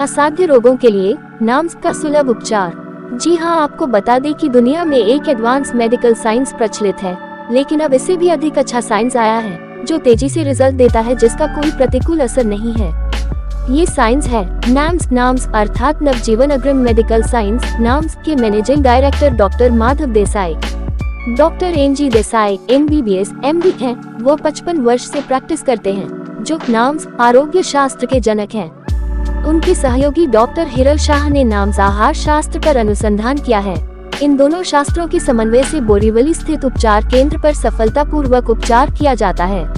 असाध्य रोगों के लिए नाम्स का सुलभ उपचार। जी हाँ, आपको बता दें कि दुनिया में एक एडवांस मेडिकल साइंस प्रचलित है, लेकिन अब इससे भी अधिक अच्छा साइंस आया है जो तेजी से रिजल्ट देता है, जिसका कोई प्रतिकूल असर नहीं है। ये साइंस है नाम्स अर्थात नवजीवन अग्रिम मेडिकल साइंस। नाम्स के managing director doctor Madhav Desai, doctor NG Desai MBBS MD हैं। वो 55 वर्ष से प्रैक्टिस करते हैं, जो नाम्स आरोग्य शास्त्र के जनक हैं। उनके सहयोगी डॉक्टर हिरल शाह ने नाम्स आहार शास्त्र पर अनुसंधान किया है। इन दोनों शास्त्रों के समन्वय से बोरीवली स्थित उपचार केंद्र पर सफलतापूर्वक उपचार किया जाता है।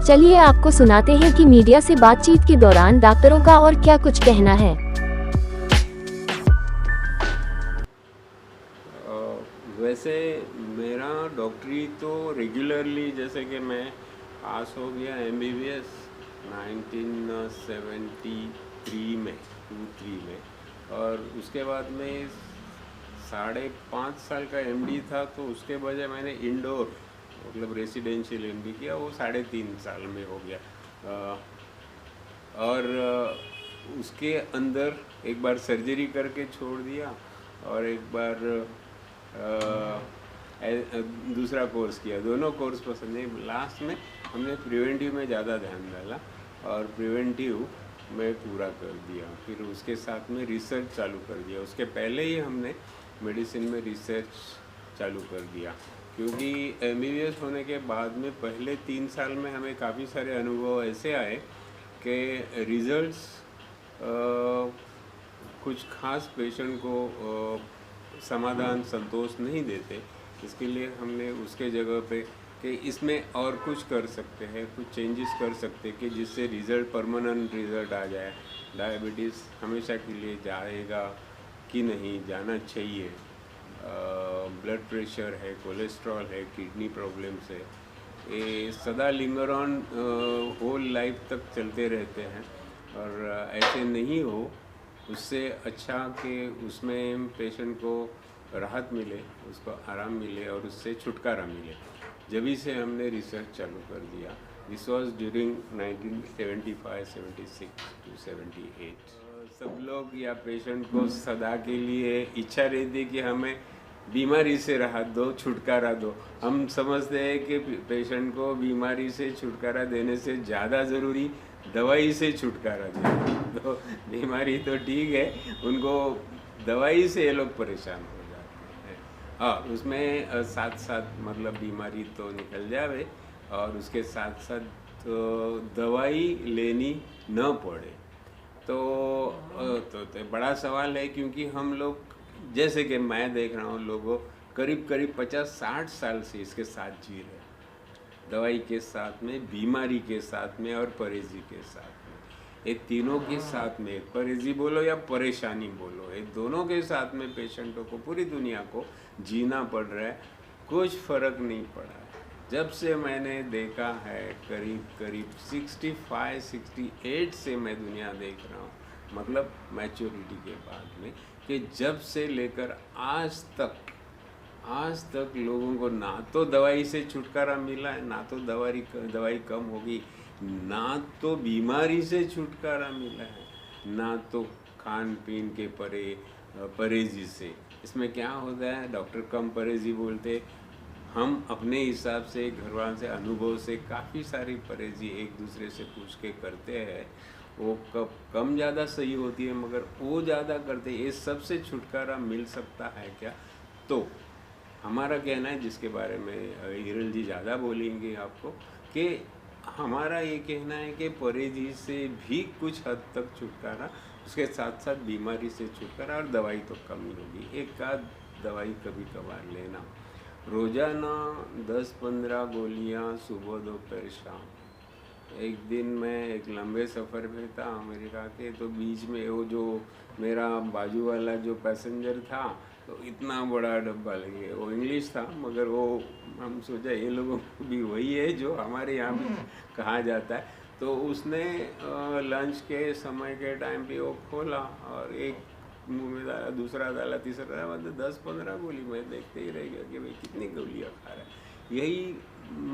चलिए आपको सुनाते हैं कि मीडिया से बातचीत के दौरान डॉक्टरों का और क्या कुछ कहना है। वैसे मेरा डॉक्टरी तो रेगुलरली, जैसे कि मैं पास हो गया MBBS 1973 में 23 में, और उसके बाद में 5.5 साल का MD था, तो उसके बजाय मैंने इंडोर मतलब रेसिडेंशियल MD किया, वो 3.5 साल में हो गया। और उसके अंदर एक बार सर्जरी करके छोड़ दिया और एक बार दूसरा कोर्स किया। दोनों कोर्स पसंद है। लास्ट में हमने प्रिवेंटिव में ज़्यादा ध्यान डाला और प्रिवेंटिव में पूरा कर दिया। फिर उसके साथ में रिसर्च चालू कर दिया। उसके पहले ही हमने मेडिसिन में रिसर्च चालू कर दिया, क्योंकि MBBS होने के बाद में पहले 3 साल में हमें काफ़ी सारे अनुभव ऐसे आए कि रिजल्ट्स कुछ खास पेशेंट को समाधान संतोष नहीं देते। इसके लिए हमने उसके जगह पे कि इसमें और कुछ कर सकते हैं, कुछ चेंजेस कर सकते हैं कि जिससे रिज़ल्ट परमानेंट रिज़ल्ट आ जाए। डायबिटीज़ हमेशा के लिए जाएगा कि नहीं, जाना चाहिए। ब्लड प्रेशर है, कोलेस्ट्रॉल है, किडनी प्रॉब्लम्स है, ये सदा लिंगर ऑन होल लाइफ तक चलते रहते हैं। और ऐसे नहीं हो, उससे अच्छा कि उसमें पेशेंट को राहत मिले, उसको आराम मिले और उससे छुटकारा मिले। जभी से हमने रिसर्च चालू कर दिया। This was during 1975, 76 to 78। सब लोग या पेशेंट को सदा के लिए इच्छा रहती कि हमें बीमारी से राहत दो, छुटकारा दो। हम समझते हैं कि पेशेंट को बीमारी से छुटकारा देने से ज़्यादा ज़रूरी दवाई से छुटकारा देना। तो बीमारी तो ठीक है, उनको दवाई से ये लोग परेशान हो जाते हैं। हाँ, उसमें साथ साथ मतलब बीमारी तो निकल जावे और उसके साथ साथ तो दवाई लेनी न पड़े। तो बड़ा सवाल है, क्योंकि हम लोग, जैसे कि मैं देख रहा हूँ, लोगों करीब 50-60 साल से इसके साथ जी रहे हैं। दवाई के साथ में, बीमारी के साथ में और परहेजी के साथ में। ये तीनों के साथ में, परहेजी बोलो या परेशानी बोलो, ये दोनों के साथ में पेशेंटों को, पूरी दुनिया को जीना पड़ रहा है। कुछ फ़र्क नहीं पड़ा है। जब से मैंने देखा है, करीब 65-68 से मैं दुनिया देख रहा हूँ, मतलब मैच्योरिटी के बाद में, कि जब से लेकर आज तक लोगों को ना तो दवाई से छुटकारा मिला है, ना तो दवाई कम होगी, ना तो बीमारी से छुटकारा मिला है, ना तो खान पीन के परहेजी से। इसमें क्या होता है, डॉक्टर कम परहेजी बोलते, हम अपने हिसाब से घरवालों से, अनुभव से काफ़ी सारी परहेजी एक दूसरे से पूछ के करते हैं। वो कम ज़्यादा सही होती है, मगर वो ज़्यादा करते, ये सबसे छुटकारा मिल सकता है क्या? तो हमारा कहना है, जिसके बारे में हिरल जी ज़्यादा बोलेंगे आपको, कि हमारा ये कहना है कि परहेजी से भी कुछ हद तक छुटकारा, उसके साथ साथ बीमारी से छुटकारा, और दवाई तो कम ही होगी। एक आध दवाई कभी कभार लेना, रोज़ाना 10-15 गोलियाँ सुबह दोपहर शाम। एक दिन मैं एक लंबे सफ़र में था अमेरिका के, तो बीच में वो जो मेरा बाजू वाला जो पैसेंजर था, तो इतना बड़ा डब्बा लगे, वो इंग्लिश था, मगर वो हम सोचा ये लोगों को भी वही है जो हमारे यहाँ भी कहा जाता है। तो उसने लंच के समय के टाइम पे वो खोला और एक मुँह में डाला, दूसरा डाला, तीसरा डाला, मतलब 10-15 गोली। मैं देखते ही रह गया कि भाई कितनी गोलियाँ खा रहा है। यही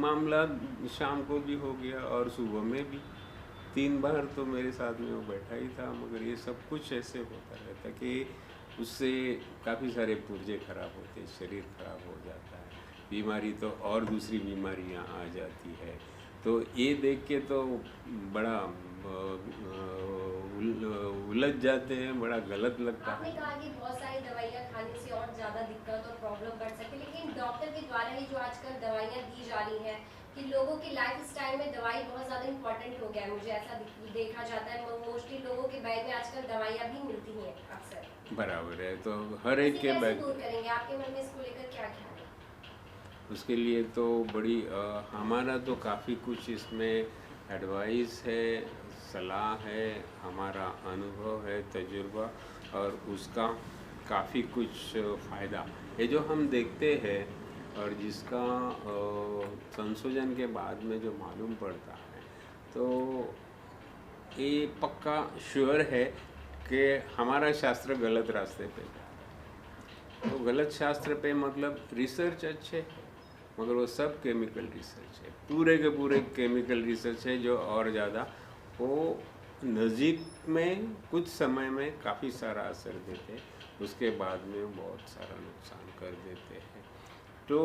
मामला शाम को भी हो गया और सुबह में भी। 3 बार तो मेरे साथ में वो बैठा ही था, मगर ये सब कुछ ऐसे होता रहता कि उससे काफ़ी सारे पुर्जे खराब होते हैं, शरीर खराब हो जाता है, बीमारी तो और दूसरी बीमारियां आ जाती है। तो ये देख के तो बड़ा उलझ जाते हैं, बड़ा गलत लगता आपने है। कहा कि बहुत सारी दवाइयाँ खाने से और ज़्यादा दिक्कत और प्रॉब्लम बढ़ सकती है, लेकिन डॉक्टर के द्वारा ही जो आजकल दवाइयाँ दी जा रही हैं कि लोगों की लाइफ स्टाइल में दवाई बहुत ज़्यादा इंपॉर्टेंट हो गया है, मुझे ऐसा देखा जाता है। मोस्टली लोगों के बैग में आजकल दवाइयाँ भी मिलती हैं अक्सर। बराबर है, तो हर एक इसे के कैसे बैग दूर करेंगे? आपके मन में इसको लेकर क्या ख्याल है? उसके लिए तो बड़ी हमारा तो काफ़ी कुछ इसमें एडवाइस है, सलाह है, हमारा अनुभव है, तजुर्बा, और उसका काफ़ी कुछ फ़ायदा ये जो हम देखते हैं और जिसका संशोधन के बाद में जो मालूम पड़ता है, तो ये पक्का श्योर है कि हमारा शास्त्र गलत रास्ते पे जा रहा है। तो गलत शास्त्र पे मतलब रिसर्च अच्छे है, मगर वो सब केमिकल रिसर्च है, पूरे के पूरे केमिकल रिसर्च है, जो और ज़्यादा वो नज़दीक में कुछ समय में काफ़ी सारा असर देते, उसके बाद में बहुत सारा नुकसान कर देते हैं। तो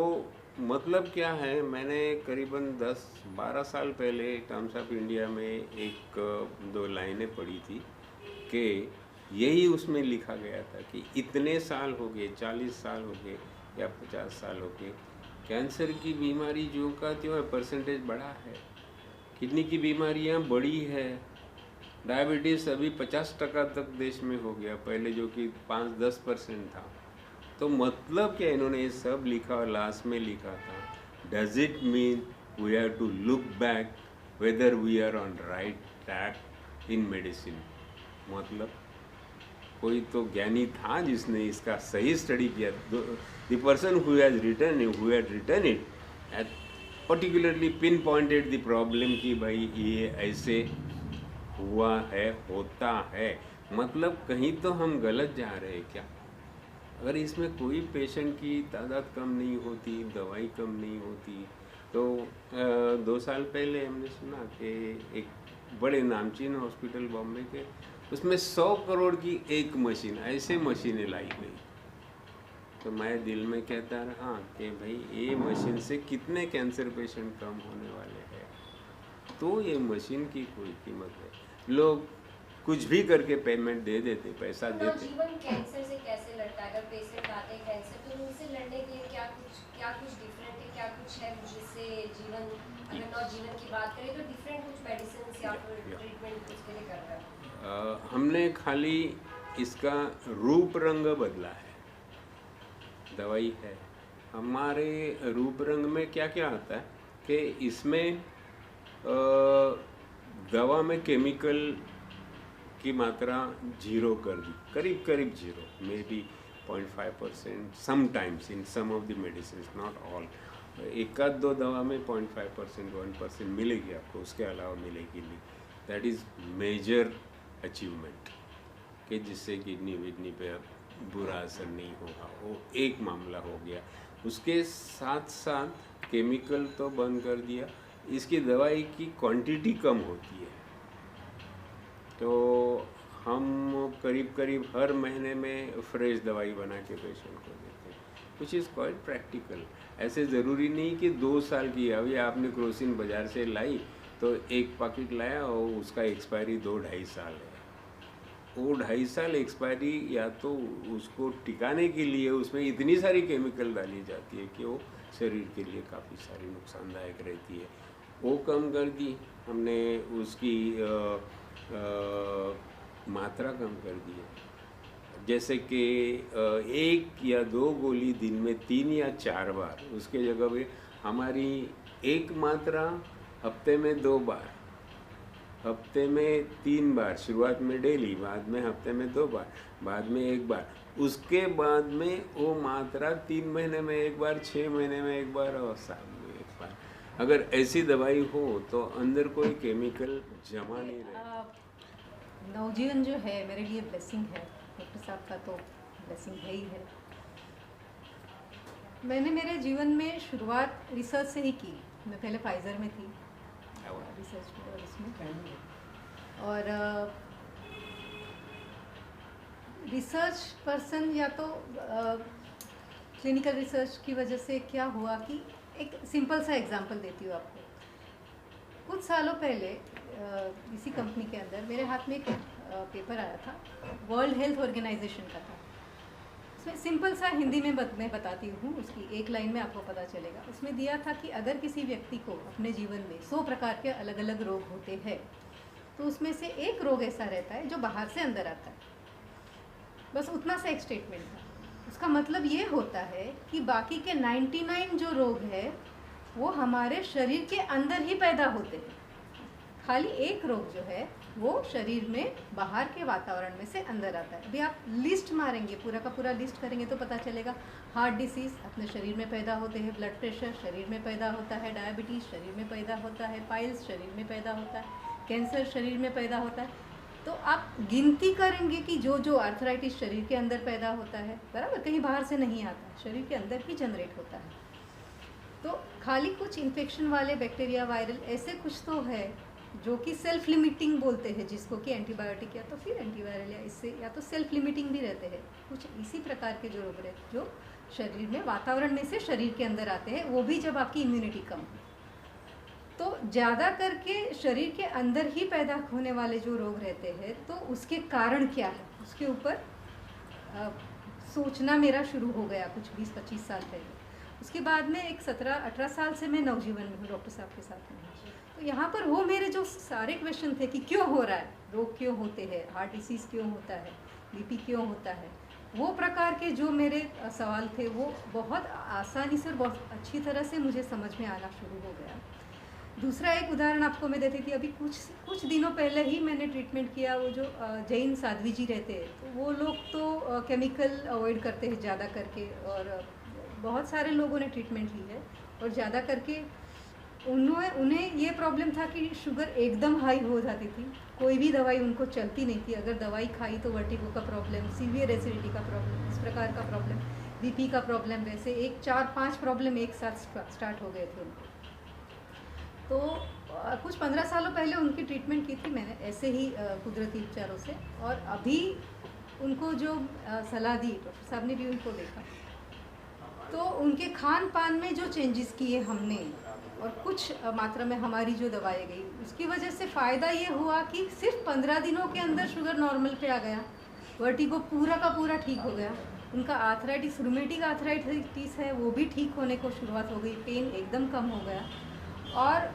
मतलब क्या है, मैंने करीबन 10-12 साल पहले टाइम्स ऑफ इंडिया में एक दो लाइनें पढ़ी थी कि यही उसमें लिखा गया था कि इतने साल हो गए, 40 साल हो गए या 50 साल हो गए, कैंसर की बीमारी जो का त्यों है परसेंटेज बढ़ा है, किडनी की बीमारियां बढ़ी है, डायबिटीज़ अभी 50% तक देश में हो गया, पहले जो कि 5-10% था। तो मतलब क्या इन्होंने ये सब लिखा और लास्ट में लिखा था, does it mean we have to look back whether we are on right track in medicine. मतलब कोई तो ज्ञानी था जिसने इसका सही स्टडी किया, the person who had written it had particularly pinpointed the problem कि भाई ये ऐसे हुआ है, होता है, मतलब कहीं तो हम गलत जा रहे हैं क्या। अगर इसमें कोई पेशेंट की तादाद कम नहीं होती, दवाई कम नहीं होती, तो 2 साल पहले हमने सुना कि एक बड़े नामचीन हॉस्पिटल बॉम्बे के, उसमें 100 करोड़ की एक मशीन, ऐसे मशीनें लाई गई। तो मैं दिल में कहता रहा कि भाई ये मशीन से कितने कैंसर पेशेंट कम होने वाले हैं, तो ये मशीन की कोई कीमत है। लोग कुछ भी करके पेमेंट दे देते, पैसा देते। नवजीवन कैंसर से कैसे लड़ता है? अगर पेशेंट आते हैं कैंसर, तो उनसे लड़ने के लिए क्या कुछ डिफरेंट है, क्या कुछ है जिससे जीवन, अगर नवजीवन की बात करें तो डिफरेंट कुछ मेडिसिन या फिर ट्रीटमेंट उसके लिए कर रहा है? हमने खाली इसका रूप रंग बदला है, दवाई है। हमारे रूप रंग में क्या क्या आता है कि इसमें दवा में केमिकल की मात्रा 0 कर दी, करीब करीब 0, maybe 0.5%, sometimes in some of the medicine, not all. एक आध दो दवा में 0.5%, 1% मिलेगी आपको, उसके अलावा मिलेगी नहीं। दैट इज़ मेजर अचीवमेंट कि जिससे किडनी विडनी पे बुरा असर नहीं होगा, वो एक मामला हो गया। उसके साथ साथ केमिकल तो बंद कर दिया, इसकी दवाई की क्वांटिटी कम होती है, तो हम करीब करीब हर महीने में फ्रेश दवाई बना के पेशेंट को देते हैं, विच इज़ क्वाइट प्रैक्टिकल। ऐसे ज़रूरी नहीं कि 2 साल की, अभी आपने क्रोसिन बाज़ार से लाई तो एक पैकेट लाया और उसका एक्सपायरी 2-2.5 साल है। वो 2.5 साल एक्सपायरी, या तो उसको टिकाने के लिए उसमें इतनी सारी केमिकल डाली जाती है कि वो शरीर के लिए काफ़ी सारी नुकसानदायक रहती है, वो कम कर दी हमने, उसकी मात्रा कम कर दी है। जैसे कि 1 या 2 गोली दिन में 3 या 4 बार, उसके जगह पे हमारी एक मात्रा हफ्ते में 2 बार, हफ्ते में 3 बार, शुरुआत में डेली, बाद में हफ्ते में 2 बार, बाद में 1 बार, उसके बाद में वो मात्रा 3 महीने में 1 बार, 6 महीने में 1 बार और साल में 1 बार। अगर ऐसी दवाई हो तो अंदर कोई केमिकल जमा नहीं रहता। नवजीवन जो है मेरे लिए ब्लेसिंग है, डॉक्टर साहब का तो ब्लेसिंग है ही है। मैंने मेरे जीवन में शुरुआत रिसर्च से ही की। मैं पहले फाइजर में थी, रिसर्च और इसमें और रिसर्च पर्सन या तो क्लिनिकल रिसर्च की वजह से क्या हुआ कि एक सिंपल सा एग्जांपल देती हूँ आपको। कुछ सालों पहले इसी कंपनी के अंदर मेरे हाथ में एक पेपर आया था, वर्ल्ड हेल्थ ऑर्गेनाइजेशन का था। उसमें सिंपल सा हिंदी में मैं बताती हूँ, उसकी एक लाइन में आपको पता चलेगा। उसमें दिया था कि अगर किसी व्यक्ति को अपने जीवन में 100 प्रकार के अलग अलग रोग होते हैं तो उसमें से एक रोग ऐसा रहता है जो बाहर से अंदर आता है। बस उतना सा एक स्टेटमेंट था। उसका मतलब ये होता है कि बाकी के 99 जो रोग है वो हमारे शरीर के अंदर ही पैदा होते हैं, खाली एक रोग जो है वो शरीर में बाहर के वातावरण में से अंदर आता है। अभी आप लिस्ट मारेंगे, पूरा का पूरा लिस्ट करेंगे तो पता चलेगा। हार्ट डिसीज़ अपने शरीर में पैदा होते हैं, ब्लड प्रेशर शरीर में पैदा होता है, डायबिटीज़ शरीर में पैदा होता है, पाइल्स शरीर में पैदा होता है, कैंसर शरीर में पैदा होता है। तो आप गिनती करेंगे कि जो आर्थराइटिस शरीर के अंदर पैदा होता है, बराबर, कहीं बाहर से नहीं आता, शरीर के अंदर ही जनरेट होता है। तो खाली कुछ इन्फेक्शन वाले बैक्टीरिया, वायरल, ऐसे कुछ तो है जो कि सेल्फ लिमिटिंग बोलते हैं, जिसको कि एंटीबायोटिक या तो फिर एंटीवायरल या इससे या तो सेल्फ लिमिटिंग भी रहते हैं। कुछ इसी प्रकार के जो रोग रहते जो शरीर में वातावरण में से शरीर के अंदर आते हैं, वो भी जब आपकी इम्यूनिटी कम हो। तो ज़्यादा करके शरीर के अंदर ही पैदा होने वाले जो रोग रहते हैं तो उसके कारण क्या है, उसके ऊपर सोचना मेरा शुरू हो गया कुछ 20-25 साल पहले। उसके बाद में एक 17-18 साल से मैं नवजीवन में हूँ, डॉक्टर साहब के साथ में। तो यहाँ पर वो मेरे जो सारे क्वेश्चन थे कि क्यों हो रहा है, रोग क्यों होते हैं, हार्ट डिसीज़ क्यों होता है, बीपी क्यों होता है, वो प्रकार के जो मेरे सवाल थे वो बहुत आसानी से और बहुत अच्छी तरह से मुझे समझ में आना शुरू हो गया। दूसरा एक उदाहरण आपको मैं देती थी, अभी कुछ दिनों पहले ही मैंने ट्रीटमेंट किया। वो जो जैन साध्वी जी रहते हैं तो वो लोग तो केमिकल अवॉइड करते हैं ज़्यादा करके, और बहुत सारे लोगों ने ट्रीटमेंट ली है और ज़्यादा करके उन्हें ये प्रॉब्लम था कि शुगर एकदम हाई हो जाती थी, कोई भी दवाई उनको चलती नहीं थी। अगर दवाई खाई तो वर्टिगो का प्रॉब्लम, सीवियर एसिडिटी का प्रॉब्लम, इस प्रकार का प्रॉब्लम, बीपी का प्रॉब्लम, वैसे 4-5 प्रॉब्लम एक साथ स्टार्ट हो गए थे उनको। तो कुछ 15 सालों पहले उनकी ट्रीटमेंट की थी मैंने ऐसे ही कुदरती उपचारों से, और अभी उनको जो सलाह दी, डॉक्टर साहब ने भी उनको देखा, तो उनके खान पान में जो चेंजेस किए हमने और कुछ मात्रा में हमारी जो दवाई गई, उसकी वजह से फ़ायदा ये हुआ कि सिर्फ 15 दिनों के अंदर शुगर नॉर्मल पे आ गया, वर्टिगो पूरा का पूरा ठीक हो गया, उनका आर्थराइटिस, रूमेटिक आर्थराइटिस है वो भी ठीक होने को शुरुआत हो गई, पेन एकदम कम हो गया। और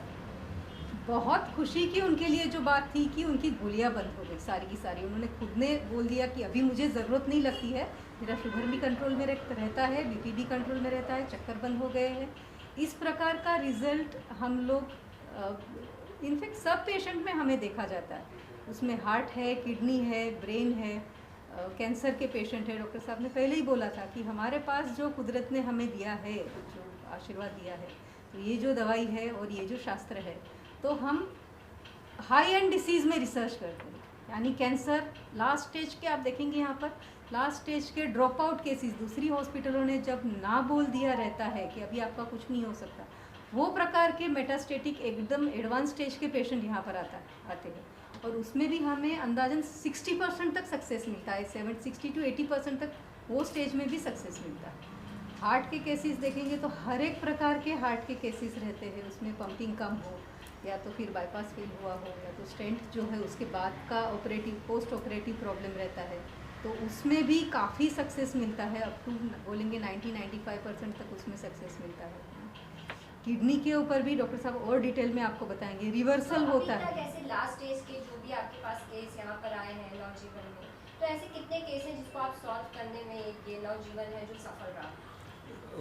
बहुत खुशी की उनके लिए जो बात थी कि उनकी गोलियां बंद हो गई सारी की सारी। उन्होंने खुद ने बोल दिया कि अभी मुझे ज़रूरत नहीं लगती है, मेरा शुगर भी कंट्रोल में रहता है, बीपी भी कंट्रोल में रहता है, चक्कर बंद हो गए हैं। इस प्रकार का रिज़ल्ट हम लोग इनफैक्ट सब पेशेंट में हमें देखा जाता है। उसमें हार्ट है, किडनी है, ब्रेन है, कैंसर के पेशेंट है। डॉक्टर साहब ने पहले ही बोला था कि हमारे पास जो कुदरत ने हमें दिया है, जो आशीर्वाद दिया है, तो ये जो दवाई है और ये जो शास्त्र है, तो हम हाई एंड डिसीज़ में रिसर्च करते हैं। यानी कैंसर लास्ट स्टेज के, आप देखेंगे यहाँ पर लास्ट स्टेज के ड्रॉप आउट केसेस, दूसरी हॉस्पिटलों ने जब ना बोल दिया रहता है कि अभी आपका कुछ नहीं हो सकता, वो प्रकार के मेटास्टेटिक एकदम एडवांस स्टेज के पेशेंट यहाँ पर आते हैं, और उसमें भी हमें अंदाजन 60% तक सक्सेस मिलता है, 60 to 80% तक वो स्टेज में भी सक्सेस मिलता है। हार्ट के केसेस देखेंगे तो हर एक प्रकार के हार्ट के केसेस रहते हैं, उसमें पंपिंग कम हो, या तो फिर बाईपास फेल हुआ हो, या तो स्टेंट जो है उसके बाद का ऑपरेटिव पोस्ट ऑपरेटिव प्रॉब्लम रहता है, तो उसमें भी काफ़ी सक्सेस मिलता है। अप टू बोलेंगे 90-95% तक उसमें सक्सेस मिलता है। किडनी के ऊपर भी डॉक्टर साहब और डिटेल में आपको बताएंगे, रिवर्सल होता है। ऐसे लास्ट स्टेज के जो भी आपके पास केस यहाँ पर आए हैं नवजीवन में, तो ऐसे कितने केस हैं जिसको आप सॉल्व करने में ये नवजीवन है जो सफल रहा?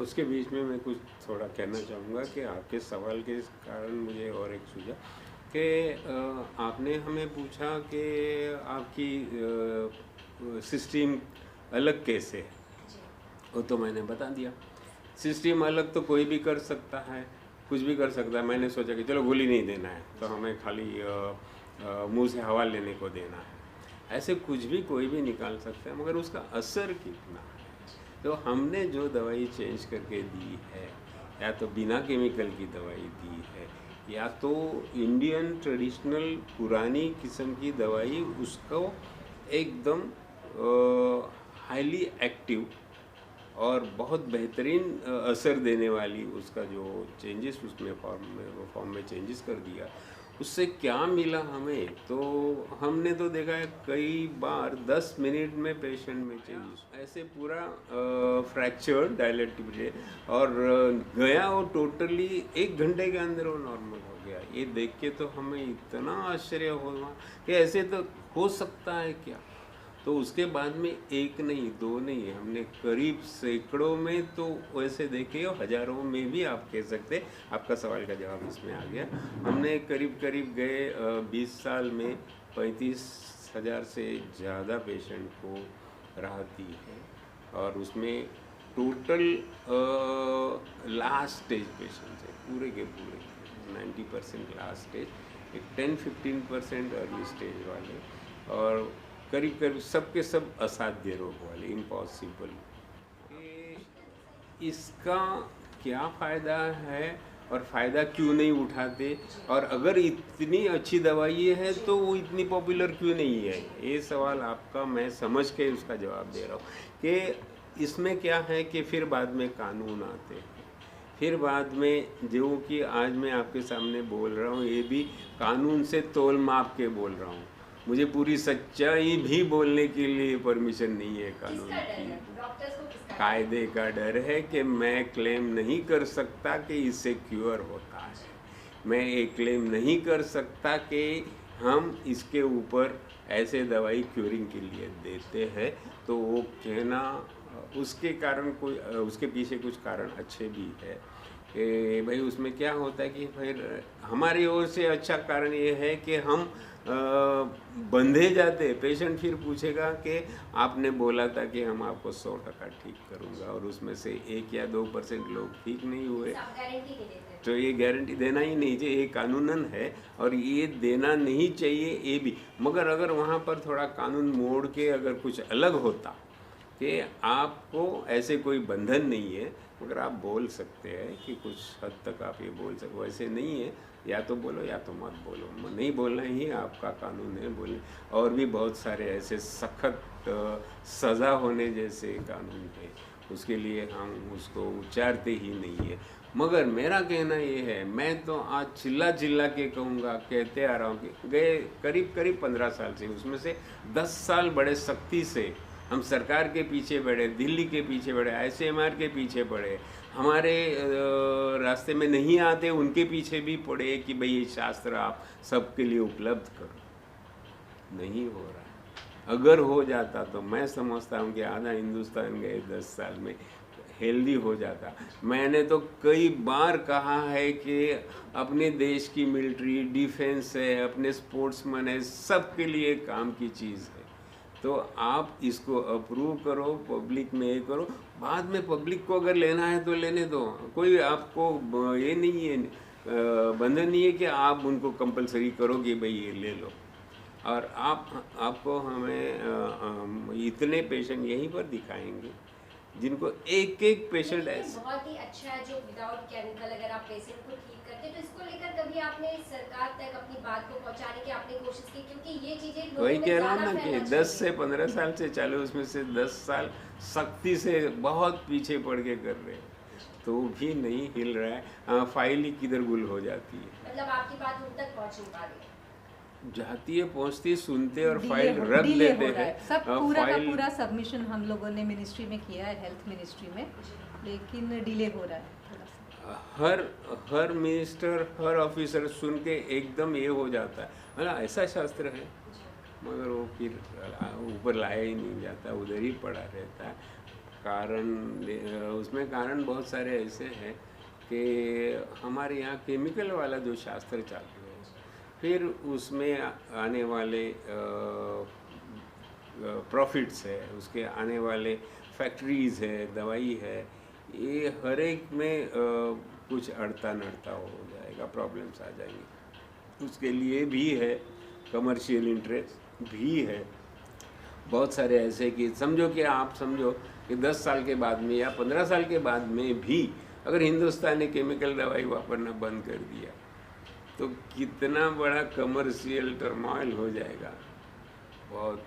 उसके बीच में मैं कुछ थोड़ा कहना चाहूँगा कि आपके सवाल के कारण मुझे और एक सूझा कि आपने हमें पूछा कि आपकी सिस्टम अलग कैसे है, वो तो मैंने बता दिया। सिस्टम अलग तो कोई भी कर सकता है, कुछ भी कर सकता है। मैंने सोचा कि चलो गोली नहीं देना है, तो हमें खाली मुंह से हवा लेने को देना है, ऐसे कुछ भी कोई भी निकाल सकता है, मगर उसका असर कितना है। तो हमने जो दवाई चेंज करके दी है, या तो बिना केमिकल की दवाई दी है, या तो इंडियन ट्रेडिशनल पुरानी किस्म की दवाई उसको एकदम हाईली एक्टिव और बहुत बेहतरीन असर देने वाली, उसका जो चेंजेस उसमें फॉर्म में चेंजेस कर दिया, उससे क्या मिला हमें, तो हमने तो देखा है कई बार 10 मिनट में पेशेंट में चेंजेस, ऐसे पूरा फ्रैक्चर डायलेटिव और गया और टोटली 1 घंटे के अंदर वो नॉर्मल हो गया। ये देख के तो हमें इतना आश्चर्य हुआ कि ऐसे तो हो सकता है क्या। तो उसके बाद में 1 नहीं 2 नहीं, हमने करीब सैकड़ों में तो वैसे देखे, हज़ारों में भी आप कह सकते। आपका सवाल का जवाब इसमें आ गया। हमने करीब गए 20 साल में 35,000 से ज़्यादा पेशेंट को राहत दी है, और उसमें टोटल लास्ट स्टेज पेशेंट है पूरे के पूरे 90% लास्ट स्टेज, 10-15% अर्ली स्टेज वाले, और करीब सबके सब असाध्य रोग वाले, इम्पॉसिबल। इसका क्या फ़ायदा है और फ़ायदा क्यों नहीं उठाते, और अगर इतनी अच्छी दवाई है तो वो इतनी पॉपुलर क्यों नहीं है, ये सवाल आपका मैं समझ के उसका जवाब दे रहा हूँ। कि इसमें क्या है कि फिर बाद में कानून आते हैं, फिर बाद में जो कि आज मैं आपके सामने बोल रहा हूँ, ये भी कानून से तोल माप के बोल रहा हूँ। मुझे पूरी सच्चाई भी बोलने के लिए परमिशन नहीं है कानून की। कायदे का डर है कि मैं क्लेम नहीं कर सकता कि इससे क्योर होता है, मैं ये क्लेम नहीं कर सकता कि हम इसके ऊपर ऐसे दवाई क्यूरिंग के लिए देते हैं। तो वो कहना, उसके कारण कोई, उसके पीछे कुछ कारण अच्छे भी है कि भाई उसमें क्या होता है कि फिर हमारी ओर से अच्छा कारण ये है कि हम बंधे जाते। पेशेंट फिर पूछेगा कि आपने बोला था कि हम आपको 100% ठीक करूंगा, और उसमें से 1 या 2% लोग ठीक नहीं हुए, तो ये गारंटी देना ही नहीं चाहिए, ये कानूनन है और ये देना नहीं चाहिए ये भी। मगर अगर वहाँ पर थोड़ा कानून मोड़ के अगर कुछ अलग होता कि आपको ऐसे कोई बंधन नहीं है, मगर आप बोल सकते हैं कि कुछ हद तक आप ये बोल सकते, वैसे नहीं है, या तो बोलो या तो मत बोलो, नहीं बोलना ही आपका कानून है बोलने। और भी बहुत सारे ऐसे सख्त सज़ा होने जैसे कानून है, उसके लिए हम उसको उच्चारते ही नहीं है। मगर मेरा कहना ये है, मैं तो आज चिल्ला के कहूँगा, कहते आ रहा हूँ कि गए करीब 15 साल से, उसमें से 10 साल बड़े सख्ती से हम सरकार के पीछे बढ़े, दिल्ली के पीछे बढ़े, ICMR के पीछे पड़े, हमारे रास्ते में नहीं आते उनके पीछे भी पड़े कि भाई ये शास्त्र आप सबके लिए उपलब्ध करो। नहीं हो रहा है। अगर हो जाता तो मैं समझता हूँ कि आधा हिंदुस्तान गए 10 साल में हेल्दी हो जाता। मैंने तो कई बार कहा है कि अपने देश की मिलिट्री, डिफेंस है, अपने स्पोर्ट्समैन है, सबके लिए काम की चीज़ है। तो आप इसको अप्रूव करो, पब्लिक में ये करो, बाद में पब्लिक को अगर लेना है तो लेने दो। कोई आपको ये नहीं है, बंधन नहीं है कि आप उनको कंपलसरी करो कि भाई ये ले लो। और आपको हमें इतने पेशेंट यहीं पर दिखाएंगे जिनको एक पेशेंट ऐसे। बहुत ही अच्छा है जो विदाउट केमिकल अगर आप पेशेंट को ठीक करते, तो इसको लेकर कभी आपने सरकार तक अपनी बात को पहुंचाने की आपने कोशिश की, क्योंकि ये चीजें वही कह रहा हूँ ना कि 10 से 15 साल से चालू, उसमें से 10 साल सख्ती से बहुत पीछे पड़ के कर रहे हैं, तो भी नहीं हिल रहा है। फाइल ही किधर गुल हो जाती है, मतलब आपकी बात उन तक पहुंच नहीं पा रही है। जाती है, पहुंचती, सुनते और फाइल रख देते हैं। सब पूरा का पूरा सबमिशन हम लोगों ने मिनिस्ट्री में किया है, हेल्थ मिनिस्ट्री में, लेकिन डिले हो रहा है थोड़ा सा। हर मिनिस्टर, हर ऑफिसर सुन के एकदम ये हो जाता है, मतलब ऐसा शास्त्र है, मगर वो फिर ऊपर लाया ही नहीं जाता, उधर ही पड़ा रहता है। उसमें कारण बहुत सारे ऐसे हैं कि हमारे यहाँ केमिकल वाला जो शास्त्र चालू है, फिर उसमें आने वाले प्रॉफिट्स है, उसके आने वाले फैक्ट्रीज़ है, दवाई है, ये हर एक में कुछ अड़ता नड़ता हो जाएगा, प्रॉब्लम्स आ जाएंगे। उसके लिए भी है कमर्शियल इंटरेस्ट भी है। बहुत सारे ऐसे कि समझो कि 10 साल के बाद में या 15 साल के बाद में भी अगर हिंदुस्तान ने केमिकल दवाई वापरना बंद कर दिया तो कितना बड़ा कमर्शियल टर्मोइल हो जाएगा, बहुत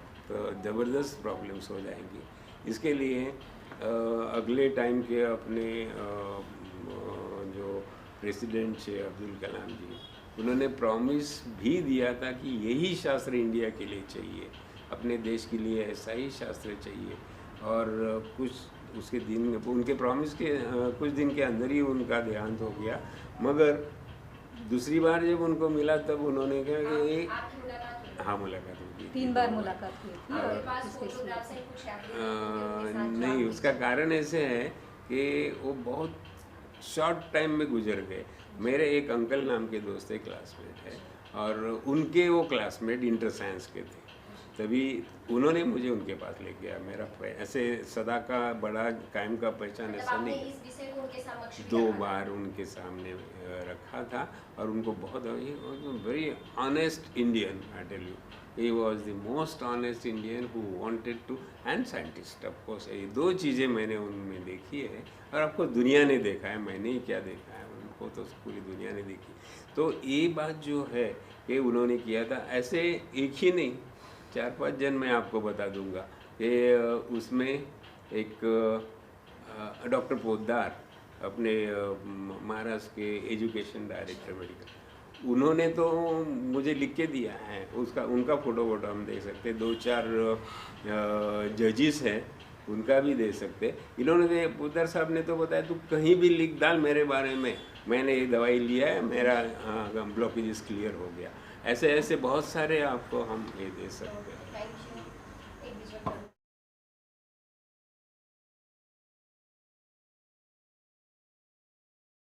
ज़बरदस्त प्रॉब्लम्स हो जाएंगी। इसके लिए अगले टाइम के अपने जो प्रेसिडेंट थे अब्दुल कलाम जी, उन्होंने प्रॉमिस भी दिया था कि यही शास्त्र इंडिया के लिए चाहिए, अपने देश के लिए ऐसा ही शास्त्र चाहिए। और कुछ उसके दिन उनके प्रॉमिस के कुछ दिन के अंदर ही उनका देहांत हो गया। मगर दूसरी बार जब उनको मिला तब उन्होंने कहा कि आपकी मुलाकात हुई? हाँ, मुलाकात होगी। 3 बार मुलाकात हुई थी आपके और पास उसके फोटोग्राफ्स हैं कुछ आपके नहीं, उसका कारण ऐसे है कि वो बहुत शॉर्ट टाइम में गुजर गए। मेरे एक अंकल नाम के दोस्त थे, क्लासमेट है, और उनके वो क्लासमेट इंटर साइंस के थे। तभी उन्होंने मुझे उनके पास ले गया। मेरा ऐसे सदा का बड़ा कायम का पहचान ऐसा आपने नहीं। इस विषय को उनके समक्ष 2 रखा था? बार उनके सामने रखा था और उनको बहुत very honest Indian, I tell you, he was the most honest Indian who wanted to, and scientist of course. ये 2 चीज़ें मैंने उनमें देखी है, और आपको दुनिया ने देखा है, मैंने ही क्या देखा है, उनको तो पूरी दुनिया ने देखी। तो ये बात जो है कि उन्होंने किया था, ऐसे एक ही नहीं 4-5 जन मैं आपको बता दूंगा कि उसमें एक डॉक्टर पोद्दार, अपने महाराष्ट्र के एजुकेशन डायरेक्टर मेडिकल, उन्होंने तो मुझे लिख के दिया है, उसका उनका फ़ोटो हम दे सकते, 2-4 जजिस हैं, उनका भी दे सकते। इन्होंने पोद्दार साहब ने तो बताया तू कहीं भी लिख डाल मेरे बारे में, मैंने ये दवाई लिया है, मेरा ब्लॉकेज क्लियर हो गया। ऐसे ऐसे बहुत सारे आपको हम ये दे सकते हैं।